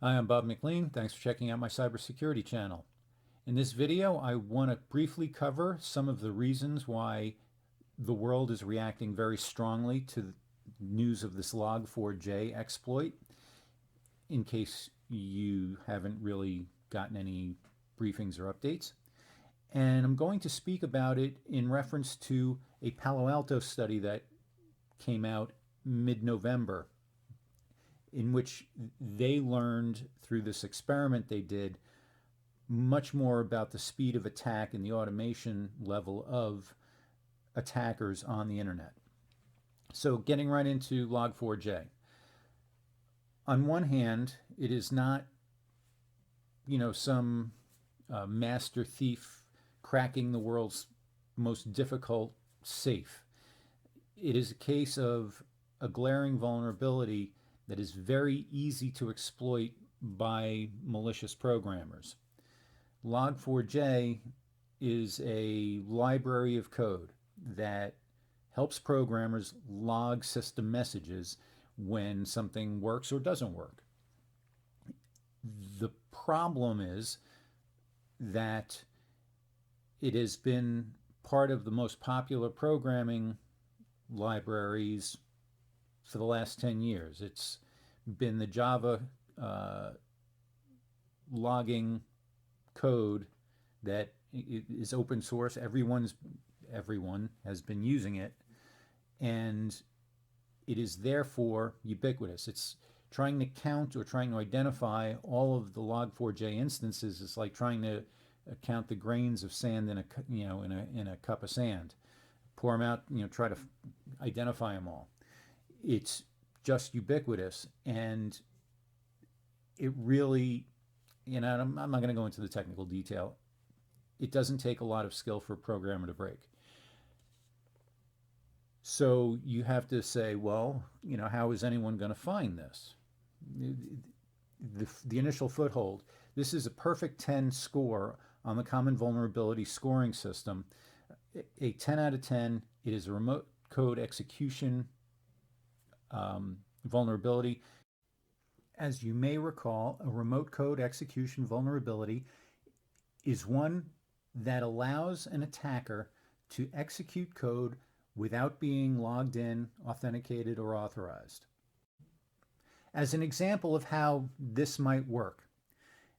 Hi, I'm Bob McLean. Thanks for checking out my cybersecurity channel. In this video, I want to briefly cover some of the reasons why the world is reacting very strongly to news of this Log4J exploit, in case you haven't really gotten any briefings or updates. And I'm going to speak about it in reference to a Palo Alto study that came out mid-November, in which they learned through this experiment they did much more about the speed of attack and the automation level of attackers on the internet. So, getting right into Log4j. On one hand, it is not, some master thief cracking the world's most difficult safe. It is a case of a glaring vulnerability that is very easy to exploit by malicious programmers. Log4j is a library of code that helps programmers log system messages when something works or doesn't work. The problem is that it has been part of the most popular programming libraries for the last 10 years. It's been the Java uh, logging code that is open source. Everyone has been using it, and it is therefore ubiquitous. It's trying to count or trying to identify all of the Log4j instances. It's like trying to count the grains of sand in a cup of sand. Pour them out. Try to identify them all. It's just ubiquitous, and it really, I'm not going to go into the technical detail. It doesn't take a lot of skill for a programmer to break. So you have to say, well, how is anyone going to find this? The initial foothold. This is a perfect 10 score on the Common Vulnerability Scoring System. A 10 out of 10. It is a remote code execution vulnerability. As you may recall, a remote code execution vulnerability is one that allows an attacker to execute code without being logged in, authenticated, or authorized. As an example of how this might work,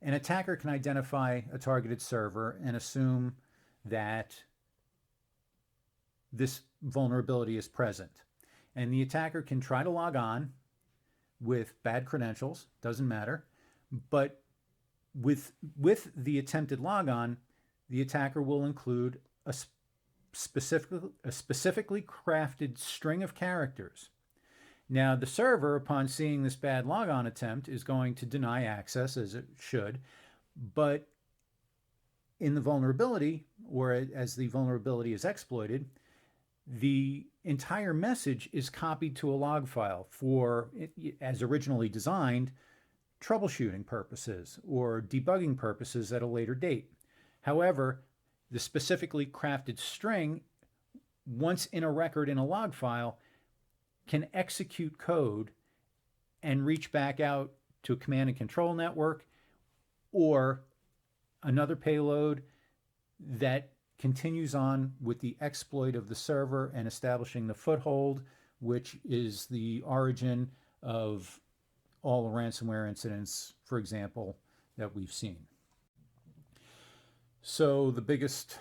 an attacker can identify a targeted server and assume that this vulnerability is present. And the attacker can try to log on with bad credentials, doesn't matter, but with the attempted logon, the attacker will include a specifically crafted string of characters. Now, the server, upon seeing this bad logon attempt, is going to deny access, as it should, but in the vulnerability, or as the vulnerability is exploited, the entire message is copied to a log file for, as originally designed, troubleshooting purposes or debugging purposes at a later date. However, the specifically crafted string, once in a record in a log file, can execute code and reach back out to a command and control network or another payload that continues on with the exploit of the server and establishing the foothold, which is the origin of all the ransomware incidents, for example, that we've seen. So the biggest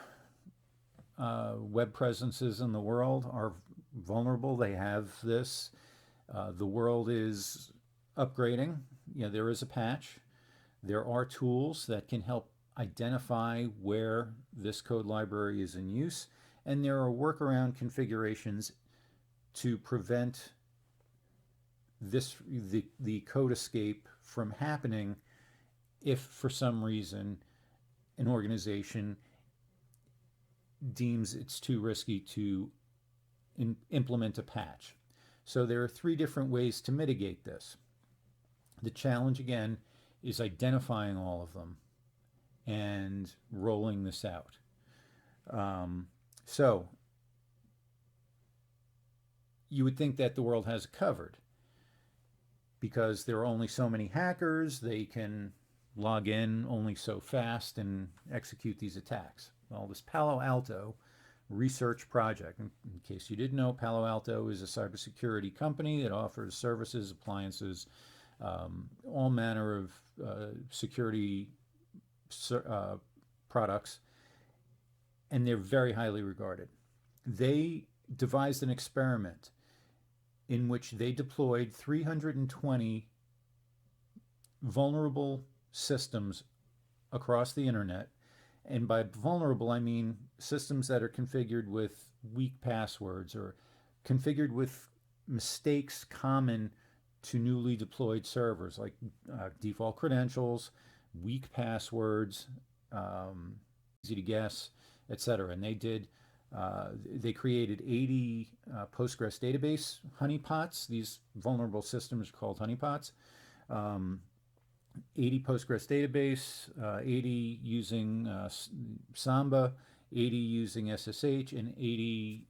web presences in the world are vulnerable. They have this. The world is upgrading. There is a patch. There are tools that can help identify where this code library is in use, and there are workaround configurations to prevent the code escape from happening if for some reason an organization deems it's too risky to implement a patch. So there are 3 different ways to mitigate this. The challenge, again, is identifying all of them and rolling this out. So you would think that the world has it covered. because there are only so many hackers. They can log in only so fast and execute these attacks. Well, this Palo Alto research project, in case you didn't know, Palo Alto is a cybersecurity company that offers services, appliances, all manner of security uh, products, and they're very highly regarded. They devised an experiment in which they deployed 320 vulnerable systems across the internet. And by vulnerable, I mean systems that are configured with weak passwords or configured with mistakes common to newly deployed servers, like default credentials, weak passwords, easy to guess, etc. And they created 80 Postgres database honeypots. These vulnerable systems are called honeypots. 80 Postgres database, 80 using Samba, 80 using SSH, and 80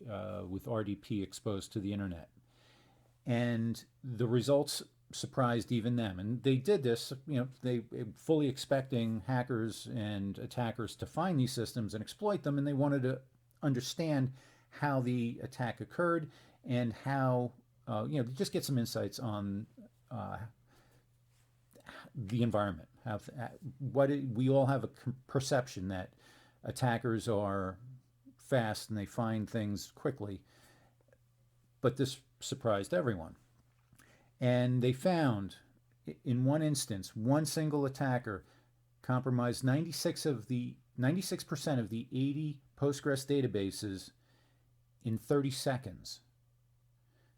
with RDP exposed to the internet. And the results surprised even them. And they did this, they fully expecting hackers and attackers to find these systems and exploit them, and they wanted to understand how the attack occurred and how, just get some insights on the environment. We all have a perception that attackers are fast and they find things quickly, but this surprised everyone. And they found, in one instance, one single attacker compromised 96% of the 80 Postgres databases in 30 seconds.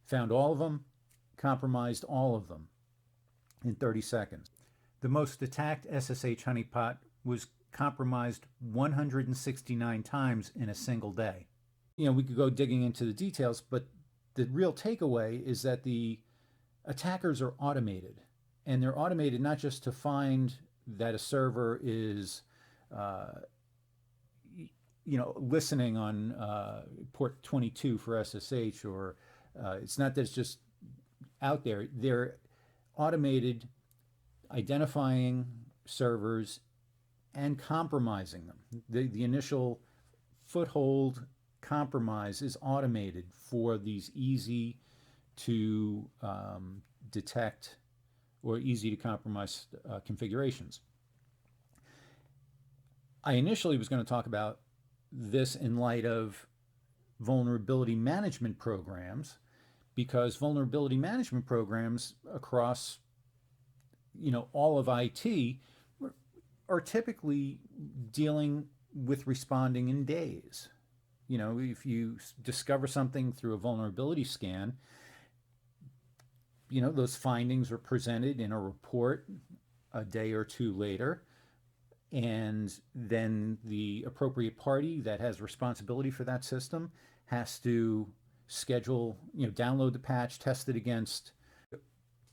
Found all of them, compromised all of them in 30 seconds. The most attacked SSH honeypot was compromised 169 times in a single day. We could go digging into the details, but the real takeaway is that the attackers are automated. And they're automated not just to find that a server is listening on port 22 for SSH, or it's not that it's just out there. They're automated identifying servers and compromising them. The initial foothold compromise is automated for these easy to detect or easy to compromise configurations. I initially was going to talk about this in light of vulnerability management programs, because vulnerability management programs across all of IT are typically dealing with responding in days. If you discover something through a vulnerability scan, those findings are presented in a report a day or two later, and then the appropriate party that has responsibility for that system has to schedule, download the patch, test it against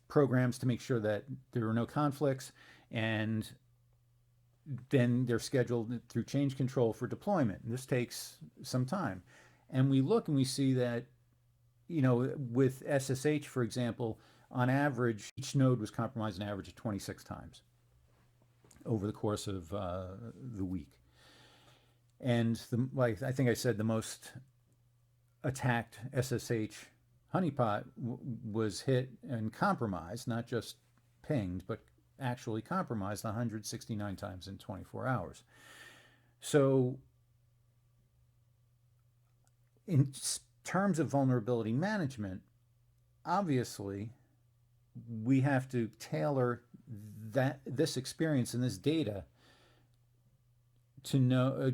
programs to make sure that there are no conflicts, and then they're scheduled through change control for deployment. And this takes some time. And we look and we see that, with SSH, for example, on average, each node was compromised an average of 26 times over the course of the week. And like I think I said, the most attacked SSH honeypot was hit and compromised, not just pinged, but actually compromised 169 times in 24 hours. So in terms of vulnerability management, obviously we have to tailor this experience and this data to know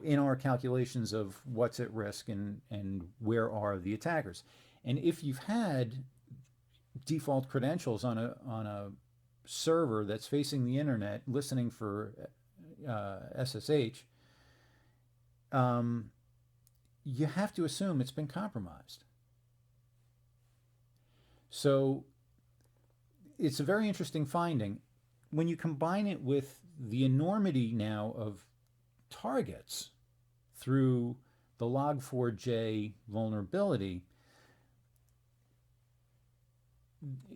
in our calculations of what's at risk and where are the attackers. And if you've had default credentials on a server that's facing the internet listening for SSH, you have to assume it's been compromised. So it's a very interesting finding. When you combine it with the enormity now of targets through the Log4J vulnerability,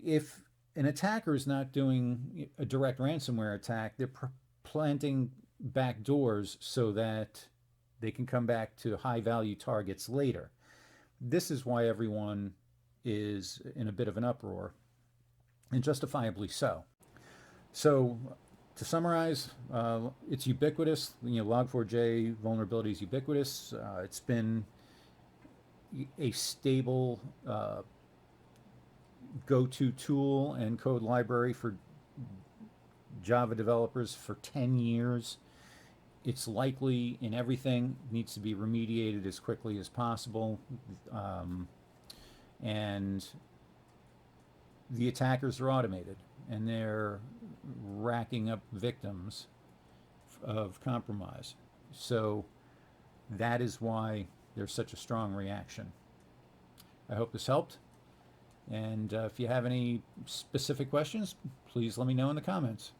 if an attacker is not doing a direct ransomware attack. They're planting back doors so that they can come back to high value targets later. This is why everyone is in a bit of an uproar, and justifiably so. So, to summarize, it's ubiquitous. Log4j vulnerability is ubiquitous. It's been a stable go-to tool and code library for Java developers for 10 years. It's likely in everything, needs to be remediated as quickly as possible. And the attackers are automated, and they're racking up victims of compromise. So that is why there's such a strong reaction. I hope this helped. And if you have any specific questions, please let me know in the comments.